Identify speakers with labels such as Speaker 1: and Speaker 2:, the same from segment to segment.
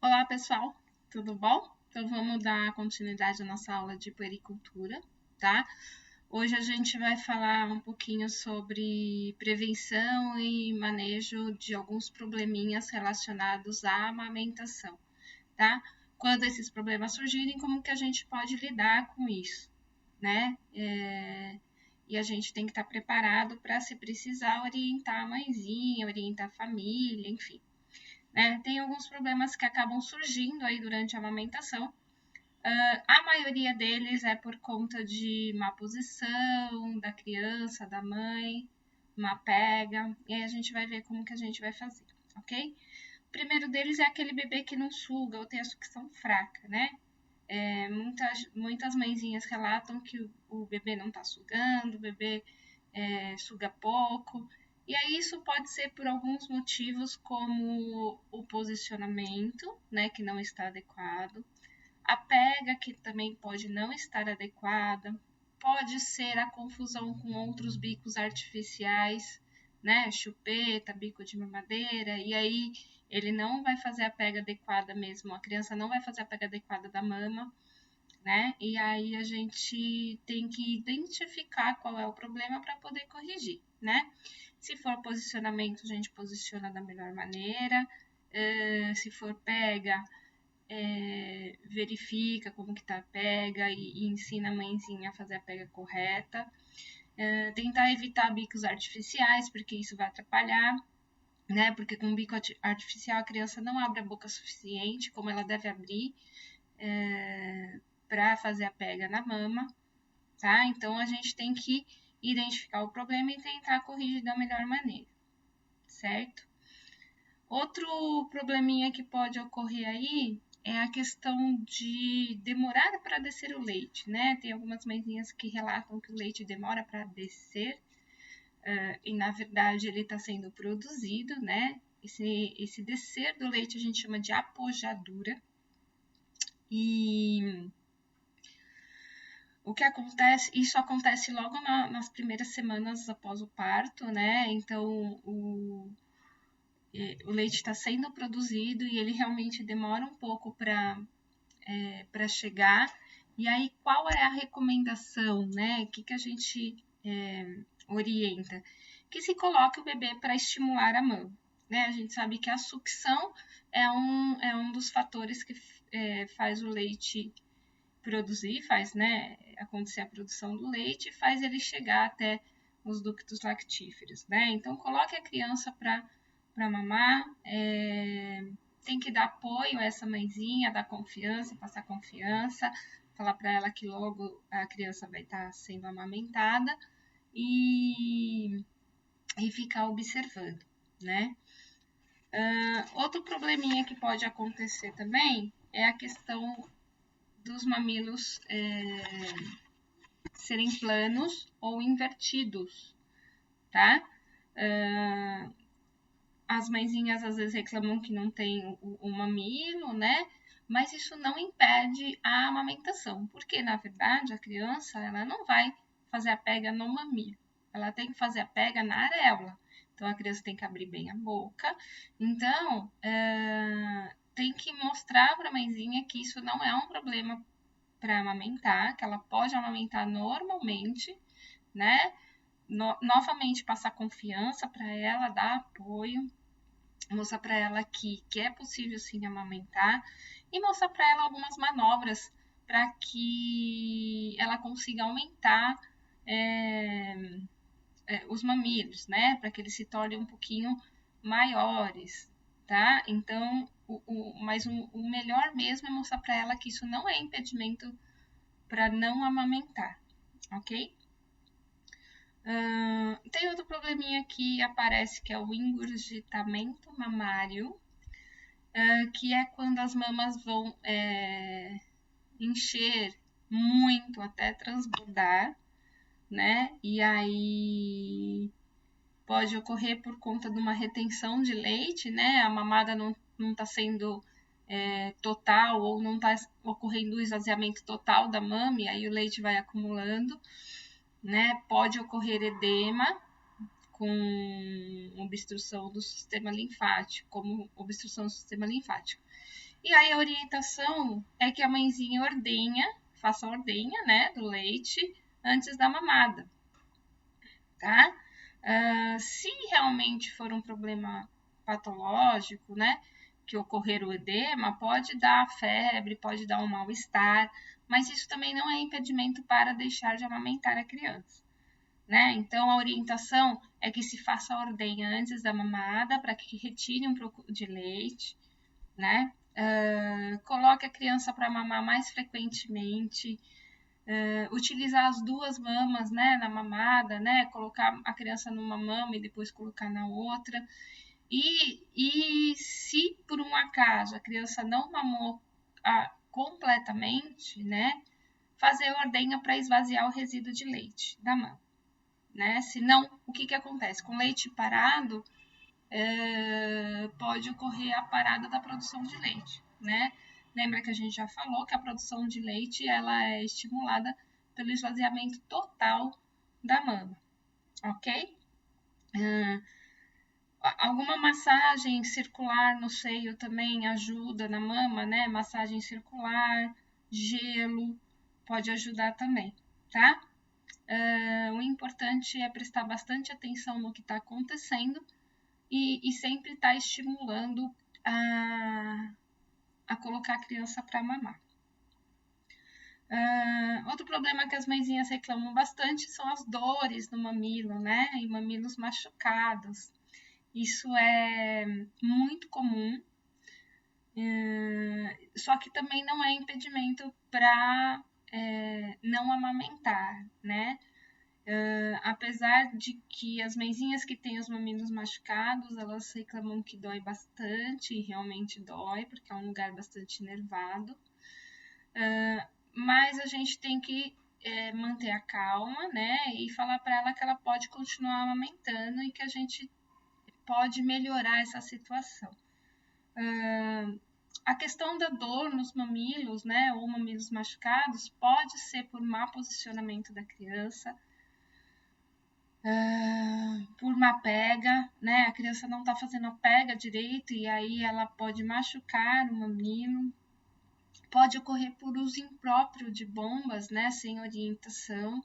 Speaker 1: Olá, pessoal, tudo bom? Então, vamos dar continuidade à nossa aula de puericultura, tá? Hoje a gente vai falar um pouquinho sobre prevenção e manejo de alguns probleminhas relacionados à amamentação, tá? Quando esses problemas surgirem, como que a gente pode lidar com isso, né? E a gente tem que estar preparado para, se precisar, orientar a mãezinha, orientar a família, enfim. Né? Tem alguns problemas que acabam surgindo aí durante a amamentação. A maioria deles é por conta de má posição da criança, da mãe, má pega, e aí a gente vai ver como que a gente vai fazer, ok? O primeiro deles é aquele bebê que não suga ou tem a sucção fraca, né? Muitas mãezinhas relatam que o bebê não está sugando, o bebê suga pouco. E aí isso pode ser por alguns motivos, como o posicionamento, né, que não está adequado, a pega, que também pode não estar adequada, pode ser a confusão com outros bicos artificiais, né, chupeta, bico de mamadeira, e aí ele não vai fazer a pega adequada mesmo, a criança não vai fazer a pega adequada da mama, né? E aí a gente tem que identificar qual é o problema para poder corrigir, né? Se for posicionamento, a gente posiciona da melhor maneira. Se for pega, verifica como que tá a pega e ensina a mãezinha a fazer a pega correta. Tentar evitar bicos artificiais, porque isso vai atrapalhar, né? Porque com bico artificial a criança não abre a boca suficiente, como ela deve abrir, para fazer a pega na mama, tá? Então, a gente tem que identificar o problema e tentar corrigir da melhor maneira, certo? Outro probleminha que pode ocorrer aí é a questão de demorar para descer o leite, né? Tem algumas mãezinhas que relatam que o leite demora para descer, e na verdade ele está sendo produzido, né? Esse descer do leite a gente chama de apojadura. E o que acontece, isso acontece logo nas primeiras semanas após o parto, né? Então, o leite está sendo produzido e ele realmente demora um pouco para chegar. E aí, qual é a recomendação, né? O que a gente orienta? Que se coloque o bebê para estimular a mama, né? A gente sabe que a sucção é um dos fatores que faz o leite produzir, faz, né, acontecer a produção do leite e faz ele chegar até os ductos lactíferos, né? Então, coloque a criança para mamar, tem que dar apoio a essa mãezinha, dar confiança, passar confiança, falar para ela que logo a criança vai estar sendo amamentada e ficar observando, né? Outro probleminha que pode acontecer também é a questão dos mamilos serem planos ou invertidos, tá? As mãezinhas às vezes reclamam que não tem o mamilo, né? Mas isso não impede a amamentação, porque na verdade a criança ela não vai fazer a pega no mamilo, ela tem que fazer a pega na areola. Então a criança tem que abrir bem a boca. Então tem que mostrar para a mãezinha que isso não é um problema para amamentar, que ela pode amamentar normalmente, né? Novamente passar confiança para ela, dar apoio, mostrar para ela que é possível sim amamentar e mostrar para ela algumas manobras para que ela consiga aumentar os mamilos, né? Para que eles se tornem um pouquinho maiores, tá? Então, o melhor mesmo é mostrar para ela que isso não é impedimento para não amamentar, ok? Tem outro probleminha que aparece, que é o engurgitamento mamário, que é quando as mamas vão encher muito até transbordar, né? E aí pode ocorrer por conta de uma retenção de leite, né? A mamada não está sendo total ou não está ocorrendo o esvaziamento total da mama, e aí o leite vai acumulando, né? Pode ocorrer edema com obstrução do sistema linfático, como obstrução do sistema linfático. E aí a orientação é que a mãezinha faça a ordenha, né, do leite antes da mamada, tá? Se realmente for um problema patológico, né, que ocorrer o edema, pode dar febre, pode dar um mal-estar, mas isso também não é impedimento para deixar de amamentar a criança, né? Então, a orientação é que se faça a ordenha antes da mamada, para que retire um pouco de leite, né? Coloque a criança para mamar mais frequentemente, utilizar as duas mamas, né, na mamada, né, colocar a criança numa mama e depois colocar na outra. E se por um acaso a criança não mamou completamente, né, fazer a ordenha para esvaziar o resíduo de leite da mama, né? Senão, o que acontece? Com leite parado, pode ocorrer a parada da produção de leite, né? Lembra que a gente já falou que a produção de leite ela é estimulada pelo esvaziamento total da mama, ok? Alguma massagem circular no seio também ajuda na mama, né? Massagem circular, gelo, pode ajudar também, tá? O importante é prestar bastante atenção no que está acontecendo e sempre estar estimulando a colocar a criança para mamar. Outro problema que as mãezinhas reclamam bastante são as dores no mamilo, né? E mamilos machucados. Isso é muito comum, só que também não é impedimento para não amamentar, né? Apesar de que as mãezinhas que têm os mamilos machucados, elas reclamam que dói bastante, e realmente dói, porque é um lugar bastante nervado. Mas a gente tem que manter a calma, né? E falar para ela que ela pode continuar amamentando e que a gente pode melhorar essa situação. A questão da dor nos mamilos, né? Ou mamilos machucados, pode ser por má posicionamento da criança, por uma pega, né? A criança não está fazendo a pega direito e aí ela pode machucar o mamilo. Pode ocorrer por uso impróprio de bombas, né? Sem orientação,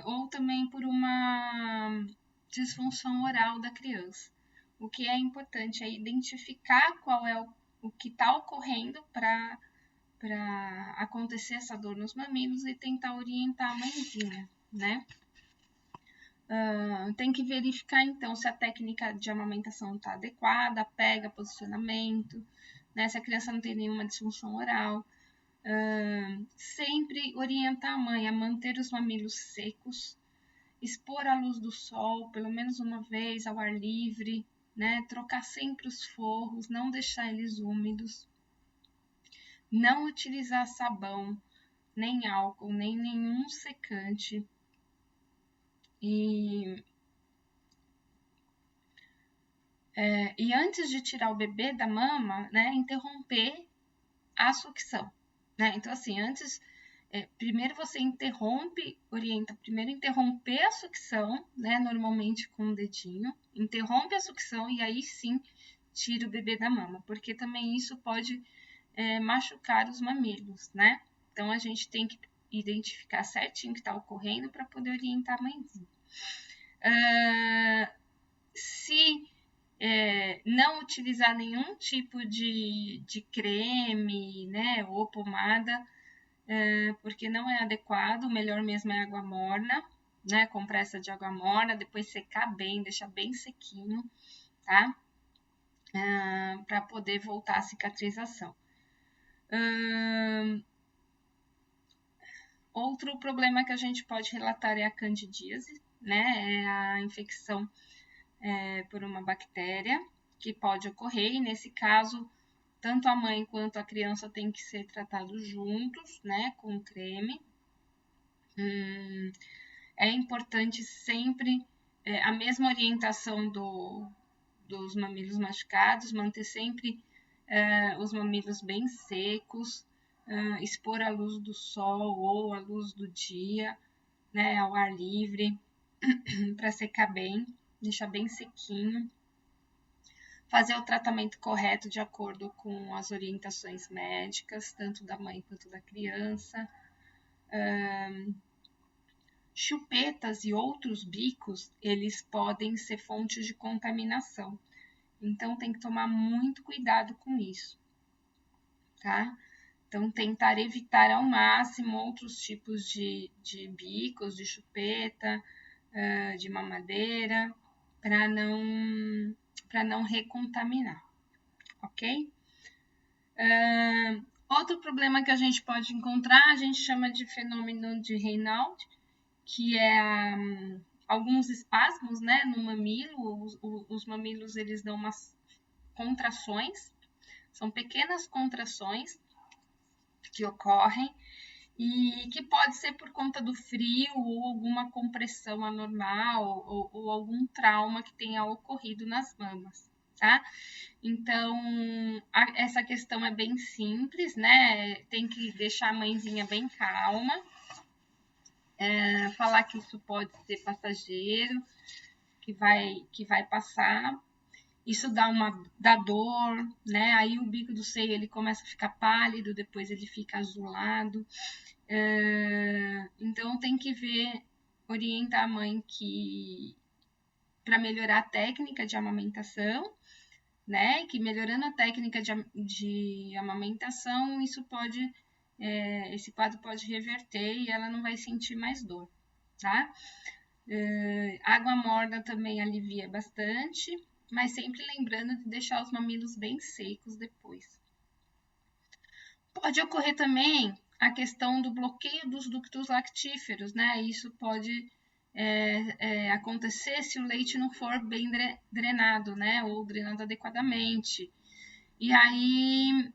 Speaker 1: ou também por uma disfunção oral da criança. O que é importante é identificar qual é o que está ocorrendo para acontecer essa dor nos mamilos e tentar orientar a mãezinha, né? Tem que verificar, então, se a técnica de amamentação está adequada, pega, posicionamento, né? Se a criança não tem nenhuma disfunção oral. Sempre orientar a mãe a manter os mamilos secos, expor à luz do sol, pelo menos uma vez, ao ar livre, né? Trocar sempre os forros, não deixar eles úmidos. Não utilizar sabão, nem álcool, nem nenhum secante. E antes de tirar o bebê da mama, né, interromper a sucção, né? Então, assim, primeiro você orienta primeiro interromper a sucção, né, normalmente com o dedinho, interrompe a sucção e aí sim tira o bebê da mama, porque também isso pode machucar os mamilos, né? Então, a gente tem que identificar certinho o que está ocorrendo para poder orientar a mãezinha. Se não utilizar nenhum tipo de creme, né, ou pomada, porque não é adequado, o melhor mesmo é água morna, né, compressa de água morna, depois secar bem, deixar bem sequinho, tá? Para poder voltar à cicatrização. Outro problema que a gente pode relatar é a candidíase, né, é a infecção por uma bactéria que pode ocorrer, e nesse caso, tanto a mãe quanto a criança têm que ser tratados juntos, né, com creme. É importante sempre a mesma orientação dos mamilos machucados, manter sempre os mamilos bem secos, expor à luz do sol ou à luz do dia, né, ao ar livre, para secar bem, deixar bem sequinho. fazer o tratamento correto de acordo com as orientações médicas, tanto da mãe quanto da criança. Chupetas e outros bicos, eles podem ser fontes de contaminação. Então, tem que tomar muito cuidado com isso, tá? Então, tentar evitar ao máximo outros tipos de bicos, de chupeta, de mamadeira, para não recontaminar, ok? Outro problema que a gente pode encontrar, a gente chama de fenômeno de Raynaud, que é alguns espasmos, né, no mamilo. Os mamilos, eles dão umas contrações, são pequenas contrações que ocorrem e que pode ser por conta do frio ou alguma compressão anormal ou algum trauma que tenha ocorrido nas mamas, tá? Então, essa questão é bem simples, né? Tem que deixar a mãezinha bem calma, falar que isso pode ser passageiro, que vai passar. Isso dá dor, né? Aí o bico do seio ele começa a ficar pálido, depois ele fica azulado. Então tem que orientar a mãe para melhorar a técnica de amamentação, né? Que melhorando a técnica de amamentação, esse quadro pode reverter e ela não vai sentir mais dor, tá? Água morna também alivia bastante, mas sempre lembrando de deixar os mamilos bem secos depois. Pode ocorrer também a questão do bloqueio dos ductos lactíferos, né? Isso pode acontecer se o leite não for bem drenado, né? Ou drenado adequadamente. E aí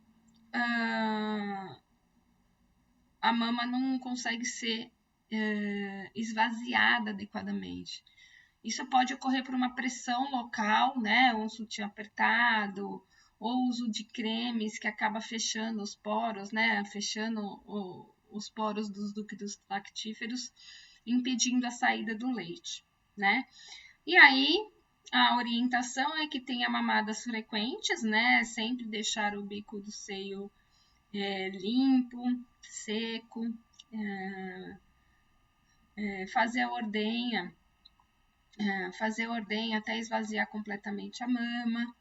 Speaker 1: a mama não consegue ser esvaziada adequadamente. Isso pode ocorrer por uma pressão local, né? Um sutiã apertado, ou uso de cremes que acaba fechando os poros, né? Fechando os poros dos ductos lactíferos, impedindo a saída do leite, né? E aí, a orientação é que tenha mamadas frequentes, né? Sempre deixar o bico do seio limpo, seco, fazer a ordenha até esvaziar completamente a mama,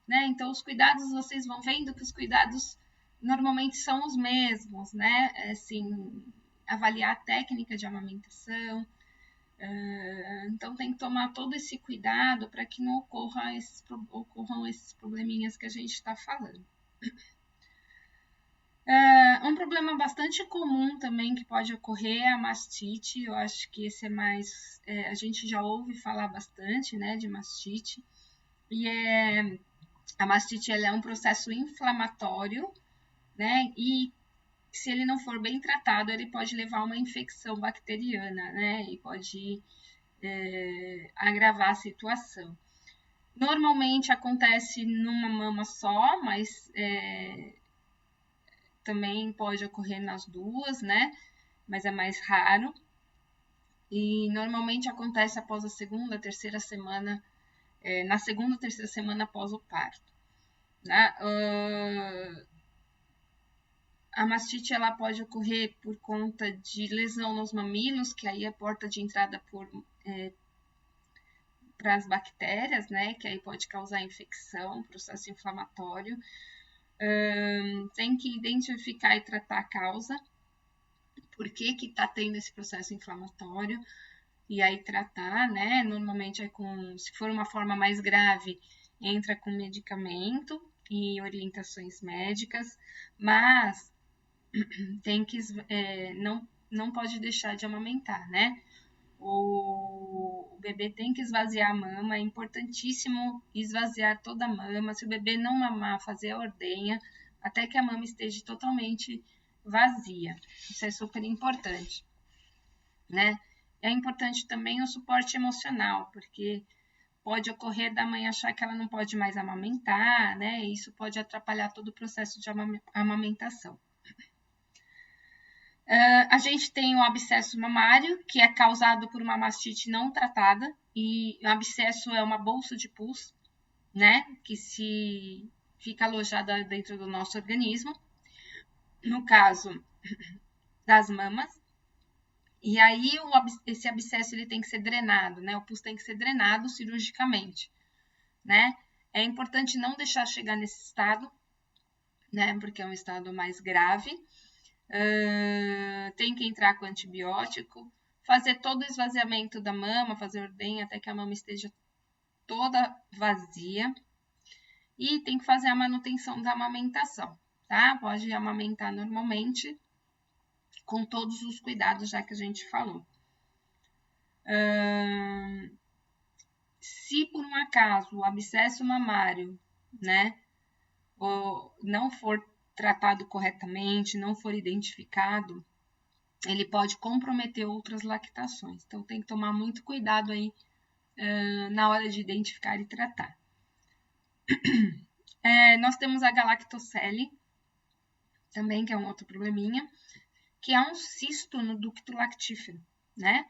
Speaker 1: né? Então, os cuidados, vocês vão vendo que os cuidados normalmente são os mesmos, né? Assim, avaliar a técnica de amamentação. Então, tem que tomar todo esse cuidado para que não ocorram esses probleminhas que a gente está falando. Um problema bastante comum também que pode ocorrer é a mastite. Eu acho que esse é mais... a gente já ouve falar bastante, né, de mastite. E a mastite ela é um processo inflamatório, né, e se ele não for bem tratado, ele pode levar a uma infecção bacteriana, né, e pode agravar a situação. Normalmente acontece numa mama só, mas também pode ocorrer nas duas, né? Mas é mais raro. E normalmente acontece após a segunda, terceira semana, na segunda, terceira semana após o parto, né? A mastite ela pode ocorrer por conta de lesão nos mamilos, que aí é a porta de entrada para as bactérias, né? Que aí pode causar infecção, processo inflamatório. Tem que identificar e tratar a causa, por que está tendo esse processo inflamatório, e aí tratar, né? Normalmente se for uma forma mais grave, entra com medicamento e orientações médicas, mas tem que não pode deixar de amamentar, né? O bebê tem que esvaziar a mama, é importantíssimo esvaziar toda a mama. Se o bebê não mamar, fazer a ordenha, até que a mama esteja totalmente vazia. Isso é super importante, né? É importante também o suporte emocional, porque pode ocorrer da mãe achar que ela não pode mais amamentar, né? E isso pode atrapalhar todo o processo de amamentação. A gente tem o abscesso mamário, que é causado por uma mastite não tratada, e o abscesso é uma bolsa de pus, né, que se fica alojada dentro do nosso organismo, no caso das mamas. E aí esse abscesso ele tem que ser drenado, né? O pus tem que ser drenado cirurgicamente, né? É importante não deixar chegar nesse estado, né? Porque é um estado mais grave. Tem que entrar com antibiótico, fazer todo o esvaziamento da mama, fazer ordenha até que a mama esteja toda vazia. E tem que fazer a manutenção da amamentação, tá? Pode amamentar normalmente, com todos os cuidados já que a gente falou. Se por um acaso o abscesso mamário, né, ou não for tratado corretamente, não for identificado, ele pode comprometer outras lactações. Então tem que tomar muito cuidado aí na hora de identificar e tratar. Nós temos a galactocele, também, que é um outro probleminha, que é um cisto no ducto lactífero, né?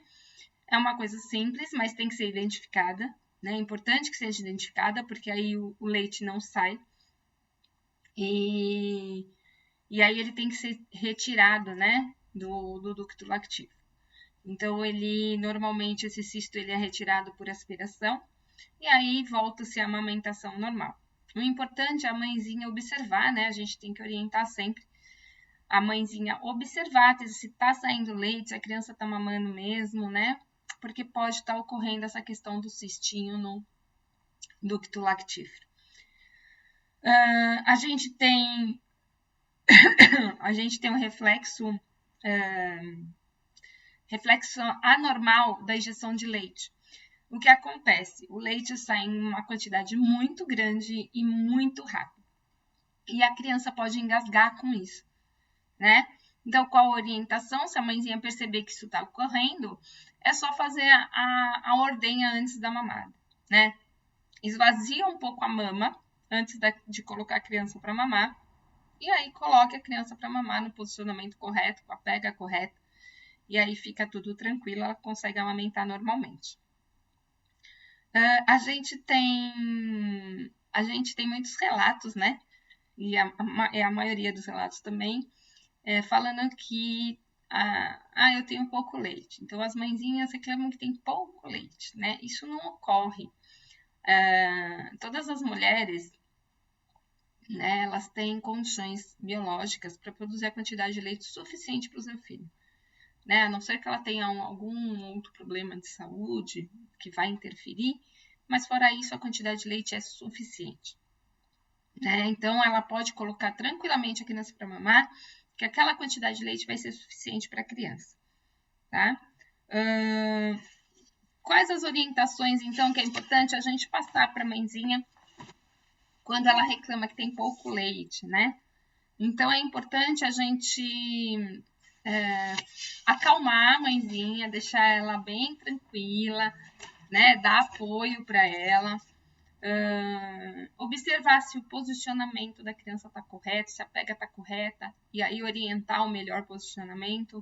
Speaker 1: É uma coisa simples, mas tem que ser identificada, né? É importante que seja identificada, porque aí o leite não sai. E aí ele tem que ser retirado, né? Do ducto lactífero. Então, normalmente, esse cisto ele é retirado por aspiração, e aí volta-se a amamentação normal. O importante é a mãezinha observar, né? A gente tem que orientar sempre a mãezinha observar se está saindo leite, se a criança está mamando mesmo, né? Porque pode estar ocorrendo essa questão do cistinho no ducto lactífero. A gente tem um reflexo anormal da injeção de leite. O que acontece? O leite sai em uma quantidade muito grande e muito rápido. E a criança pode engasgar com isso, né? Então, qual a orientação? Se a mãezinha perceber que isso está ocorrendo, é só fazer a ordenha antes da mamada, né? Esvazia um pouco a mama antes de colocar a criança para mamar. E aí, coloque a criança para mamar no posicionamento correto, com a pega correta. E aí fica tudo tranquilo, ela consegue amamentar normalmente. A gente tem muitos relatos, né? E a maioria dos relatos também, falando que eu tenho pouco leite. Então, as mãezinhas reclamam que tem pouco leite, né? Isso não ocorre. Todas as mulheres, né, elas têm condições biológicas para produzir a quantidade de leite suficiente para o seu filho. Né? A não ser que ela tenha algum outro problema de saúde que vai interferir, mas fora isso, a quantidade de leite é suficiente. Né? Então, ela pode colocar tranquilamente a criança para mamar, que aquela quantidade de leite vai ser suficiente para a criança. Tá? Quais as orientações, então, que é importante a gente passar para a mãezinha quando ela reclama que tem pouco leite, né? Então, é importante a gente acalmar a mãezinha, deixar ela bem tranquila, né? Dar apoio para ela. Observar se o posicionamento da criança está correto, se a pega está correta, e aí orientar o melhor posicionamento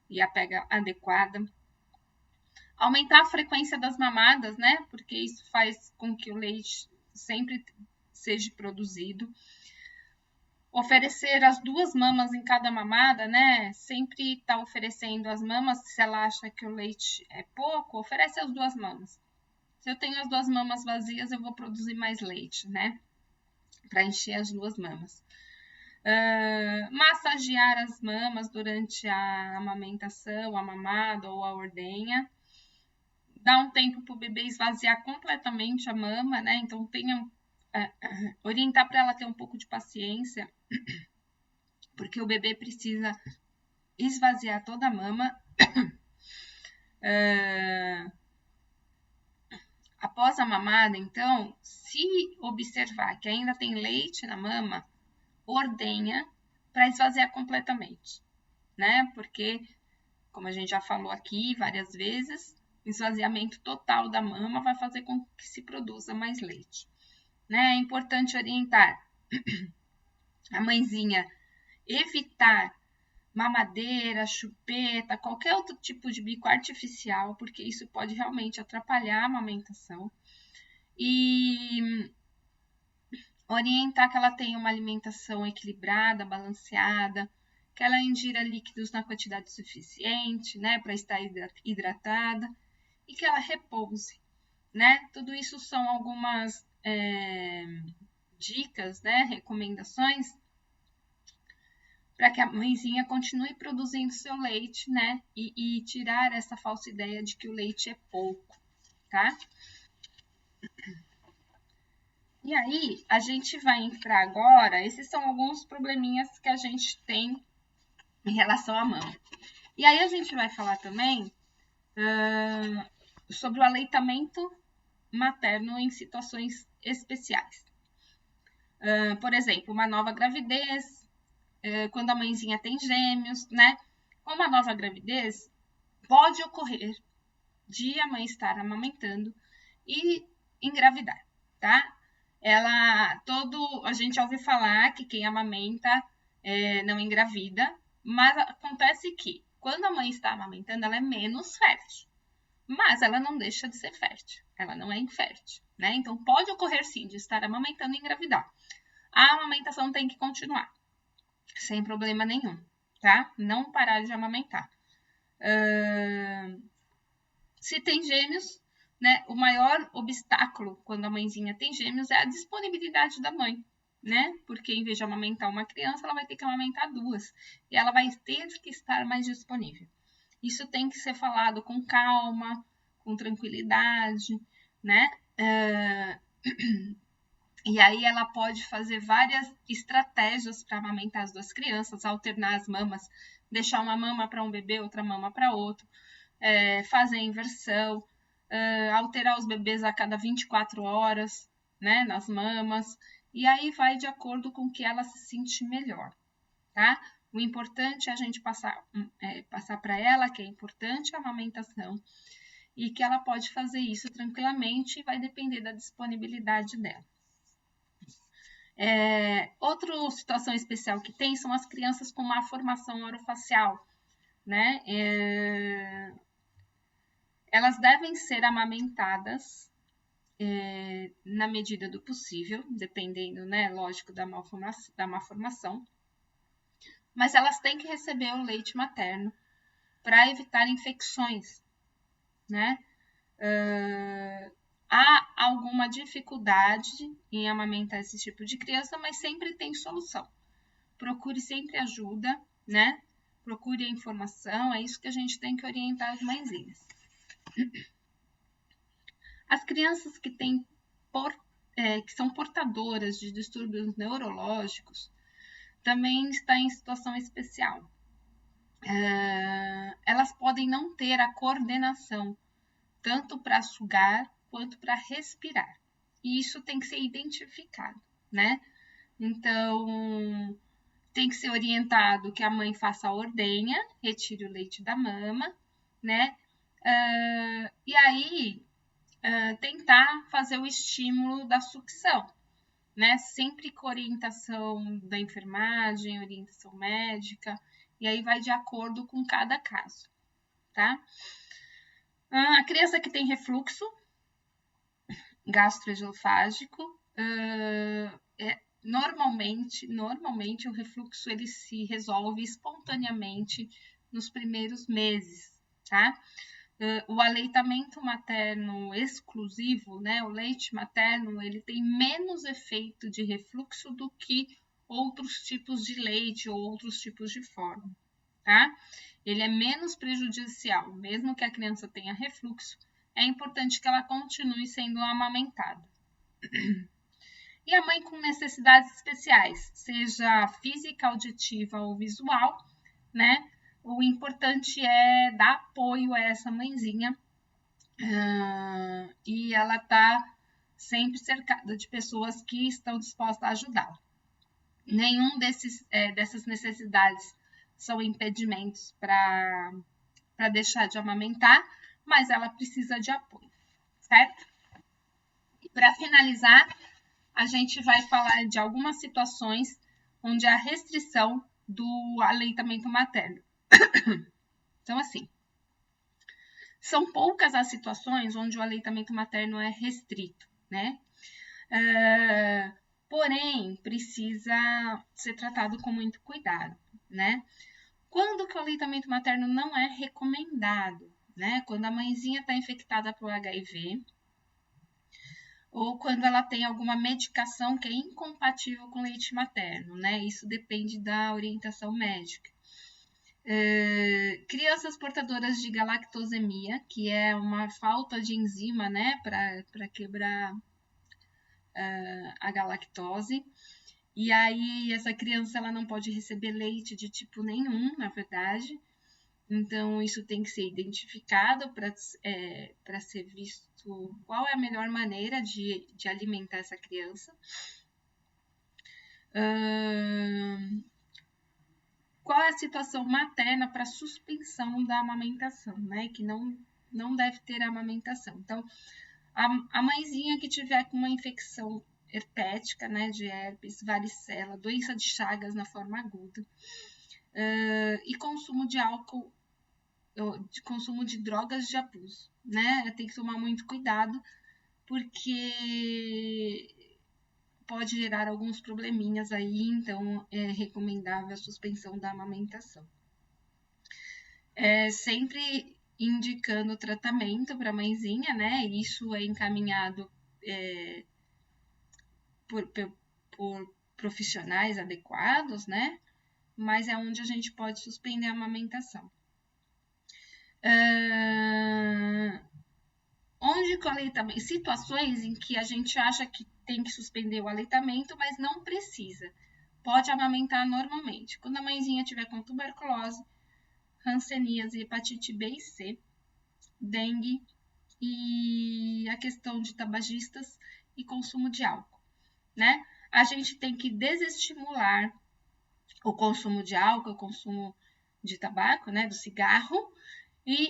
Speaker 1: e a pega adequada. Aumentar a frequência das mamadas, né? Porque isso faz com que o leite sempre seja produzido. Oferecer as 2 mamas em cada mamada, né? Sempre está oferecendo as mamas, se ela acha que o leite é pouco, oferece as 2 mamas. Se eu tenho as 2 mamas vazias, eu vou produzir mais leite, né? Para encher as 2 mamas. Massagear as mamas durante a amamentação, a mamada ou a ordenha. Dar um tempo para o bebê esvaziar completamente a mama, né? Então, orientar para ela ter um pouco de paciência, porque o bebê precisa esvaziar toda a mama. Após a mamada, então, se observar que ainda tem leite na mama, ordenha para esvaziar completamente, né? Porque, como a gente já falou aqui várias vezes, o esvaziamento total da mama vai fazer com que se produza mais leite. Né? É importante orientar a mãezinha, evitar mamadeira, chupeta, qualquer outro tipo de bico artificial, porque isso pode realmente atrapalhar a amamentação. E Orientar que ela tenha uma alimentação equilibrada, balanceada, que ela ingira líquidos na quantidade suficiente, né, para estar hidratada, e que ela repouse, né? Tudo isso são algumas dicas, né, recomendações para que a mãezinha continue produzindo seu leite, né, e tirar essa falsa ideia de que o leite é pouco, tá? E aí, a gente vai entrar agora, esses são alguns probleminhas que a gente tem em relação à mama. E aí a gente vai falar também sobre o aleitamento materno em situações especiais. Por exemplo, uma nova gravidez, quando a mãezinha tem gêmeos, né? Uma nova gravidez pode ocorrer de a mãe estar amamentando e engravidar, tá? A gente ouve falar que quem amamenta não engravida, mas acontece que quando a mãe está amamentando, ela é menos fértil, mas ela não deixa de ser fértil, ela não é infértil, né? Então pode ocorrer sim de estar amamentando e engravidar. A amamentação tem que continuar, sem problema nenhum, tá? Não parar de amamentar. Se tem gêmeos, né, o maior obstáculo quando a mãezinha tem gêmeos é a disponibilidade da mãe, né? Porque em vez de amamentar uma criança, ela vai ter que amamentar duas. E ela vai ter que estar mais disponível. Isso tem que ser falado com calma, com tranquilidade, né? E aí ela pode fazer várias estratégias para amamentar as duas crianças, alternar as mamas, deixar uma mama para um bebê, outra mama para outro, fazer inversão, alterar os bebês a cada 24 horas, né, nas mamas, e aí vai de acordo com que ela se sente melhor, tá? O importante é a gente passar para ela que é importante a amamentação e que ela pode fazer isso tranquilamente e vai depender da disponibilidade dela. Outra situação especial que tem são as crianças com má formação orofacial, né? Elas devem ser amamentadas na medida do possível, dependendo, né, lógico, da má formação, mas elas têm que receber o leite materno para evitar infecções, né? Há alguma dificuldade em amamentar esse tipo de criança, mas sempre tem solução. Procure sempre ajuda, né? Procure a informação, é isso que a gente tem que orientar as mãezinhas. As crianças que são portadoras de distúrbios neurológicos também estão em situação especial. Elas podem não ter a coordenação tanto para sugar quanto para respirar. E isso tem que ser identificado, né? Então, tem que ser orientado que a mãe faça a ordenha, retire o leite da mama, né? E aí, tentar fazer o estímulo da sucção, né? Sempre com orientação da enfermagem, orientação médica, e aí vai de acordo com cada caso, tá? A criança que tem refluxo gastroesofágico, normalmente o refluxo ele se resolve espontaneamente nos primeiros meses, tá? O aleitamento materno exclusivo, né, o leite materno, ele tem menos efeito de refluxo do que outros tipos de leite ou outros tipos de fórmula, tá? Ele é menos prejudicial, mesmo que a criança tenha refluxo, é importante que ela continue sendo amamentada. E a mãe com necessidades especiais, seja física, auditiva ou visual, né? O importante é dar apoio a essa mãezinha e ela tá sempre cercada de pessoas que estão dispostas a ajudá-la. Nenhum dessas necessidades são impedimentos para deixar de amamentar, mas ela precisa de apoio, certo? E para finalizar, a gente vai falar de algumas situações onde há restrição do aleitamento materno. Então, assim, são poucas as situações onde o aleitamento materno é restrito, né? porém, precisa ser tratado com muito cuidado, né? Quando que o aleitamento materno não é recomendado, né? Quando a mãezinha está infectada por HIV, ou quando ela tem alguma medicação que é incompatível com leite materno, né? Isso depende da orientação médica. Crianças portadoras de galactosemia, que é uma falta de enzima, né, para quebrar a galactose. E aí, essa criança ela não pode receber leite de tipo nenhum, na verdade. Então, isso tem que ser identificado para ser visto qual é a melhor maneira de alimentar essa criança. Qual é a situação materna para suspensão da amamentação, né? Que não deve ter amamentação. Então, a mãezinha que tiver com uma infecção herpética, né, de herpes, varicela, doença de Chagas na forma aguda, e consumo de álcool, de consumo de drogas de abuso, né? Tem que tomar muito cuidado, porque pode gerar alguns probleminhas aí, então é recomendável a suspensão da amamentação. Sempre indicando tratamento para a mãezinha, né? Isso é encaminhado por profissionais adequados, né? Mas é onde a gente pode suspender a amamentação. Onde que o aleitamento? Situações em que a gente acha que tem que suspender o aleitamento, mas não precisa. Pode amamentar normalmente. Quando a mãezinha tiver com tuberculose, hanseníase, hepatite B e C, dengue e a questão de tabagistas e consumo de álcool, né? A gente tem que desestimular o consumo de álcool, o consumo de tabaco, né, do cigarro,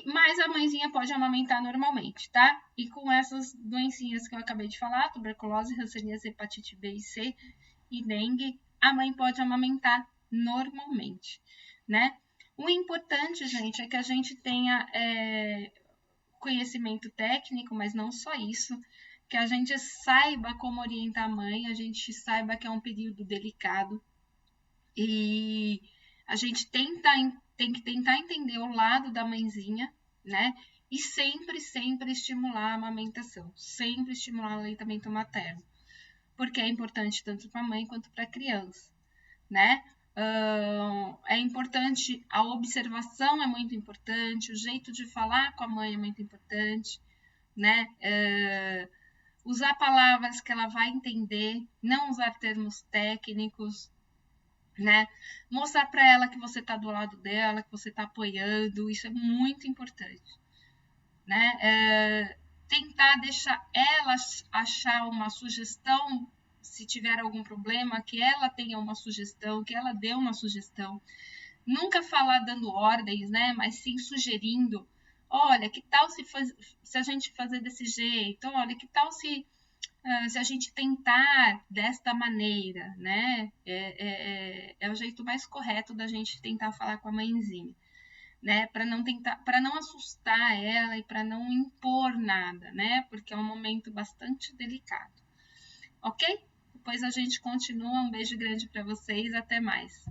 Speaker 1: mas a mãezinha pode amamentar normalmente, tá? E com essas doencinhas que eu acabei de falar, tuberculose, hanseníase, hepatite B e C e dengue, a mãe pode amamentar normalmente, né? O importante, gente, é que a gente tenha conhecimento técnico, mas não só isso, que a gente saiba como orientar a mãe, a gente saiba que é um período delicado e a gente tem que tentar entender o lado da mãezinha, né? E sempre estimular a amamentação, sempre estimular o aleitamento materno, porque é importante tanto para a mãe quanto para a criança, né? É importante, a observação é muito importante, o jeito de falar com a mãe é muito importante, né? Usar palavras que ela vai entender, não usar termos técnicos, né? Mostrar para ela que você está do lado dela, que você está apoiando, isso é muito importante, né? Tentar deixar ela achar uma sugestão, se tiver algum problema, que ela tenha uma sugestão, que ela dê uma sugestão. Nunca falar dando ordens, né? Mas sim sugerindo. Olha, que tal se a gente fazer desse jeito? Olha, que tal se a gente tentar desta maneira, né? É o jeito mais correto da gente tentar falar com a mãezinha, né? Para não assustar ela e para não impor nada, né? Porque é um momento bastante delicado. Ok? Depois a gente continua. Um beijo grande para vocês. Até mais.